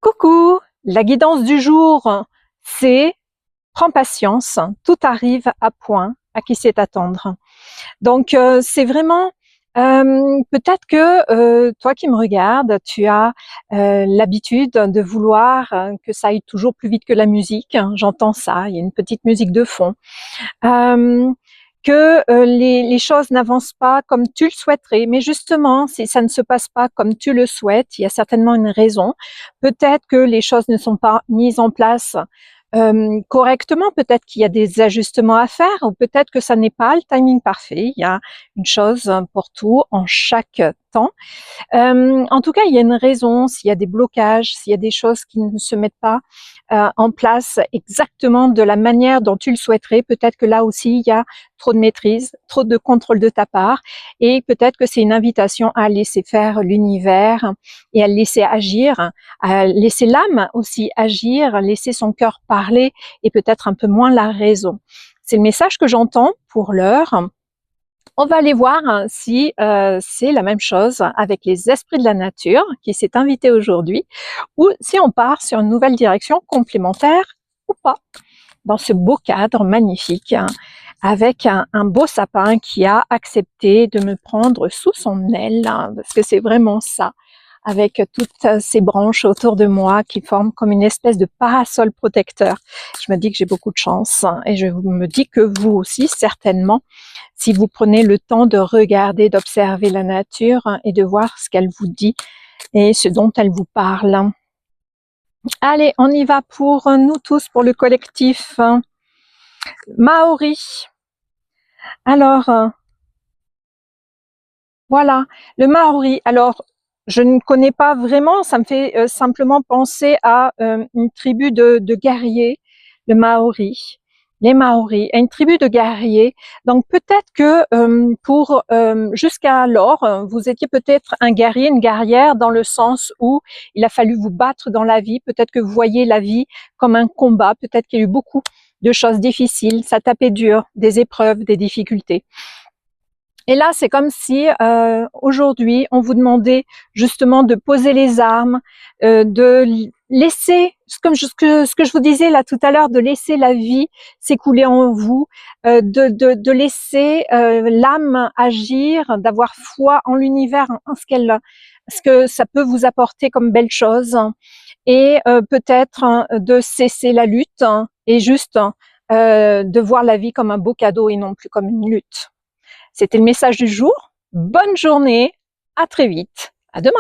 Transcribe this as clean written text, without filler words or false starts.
Coucou, la guidance du jour, c'est prends patience, tout arrive à point, à qui sait attendre. Donc c'est vraiment peut-être que toi qui me regardes, tu as l'habitude de vouloir que ça aille toujours plus vite que la musique. J'entends ça, il y a une petite musique de fond. Euh, que les choses n'avancent pas comme tu le souhaiterais. Mais justement, si ça ne se passe pas comme tu le souhaites, il y a certainement une raison. Peut-être que les choses ne sont pas mises en place correctement, peut-être qu'il y a des ajustements à faire, ou peut-être que ça n'est pas le timing parfait. Il y a une chose pour tout en chaque temps. En tout cas, il y a une raison, s'il y a des blocages, s'il y a des choses qui ne se mettent pas en place exactement de la manière dont tu le souhaiterais, peut-être que là aussi, il y a trop de maîtrise, trop de contrôle de ta part, et peut-être que c'est une invitation à laisser faire l'univers et à laisser agir, à laisser l'âme aussi agir, laisser son cœur parler et peut-être un peu moins la raison. C'est le message que j'entends pour l'heure. On va aller voir si c'est la même chose avec les esprits de la nature qui s'est invité aujourd'hui ou si on part sur une nouvelle direction complémentaire ou pas dans ce beau cadre magnifique avec un beau sapin qui a accepté de me prendre sous son aile parce que c'est vraiment ça, avec toutes ces branches autour de moi qui forment comme une espèce de parasol protecteur. Je me dis que j'ai beaucoup de chance et je me dis que vous aussi certainement, si vous prenez le temps de regarder, d'observer la nature et de voir ce qu'elle vous dit et ce dont elle vous parle. Allez, on y va pour nous tous, pour le collectif Maori. Alors, voilà, le Maori. Alors, je ne connais pas vraiment, ça me fait simplement penser à une tribu de guerriers, le Maori. Les Maoris, une tribu de guerriers. Donc peut-être que pour jusqu'alors, vous étiez peut-être un guerrier, une guerrière, dans le sens où il a fallu vous battre dans la vie. Peut-être que vous voyez la vie comme un combat. Peut-être qu'il y a eu beaucoup de choses difficiles, ça tapait dur, des épreuves, des difficultés. Et là, c'est comme si aujourd'hui, on vous demandait justement de poser les armes, de laisser, ce que je vous disais là tout à l'heure, de laisser la vie s'écouler en vous, de laisser l'âme agir, d'avoir foi en l'univers, en ce que ça peut vous apporter comme belle chose, et peut-être de cesser la lutte et juste de voir la vie comme un beau cadeau et non plus comme une lutte. C'était le message du jour. Bonne journée, à très vite, à demain.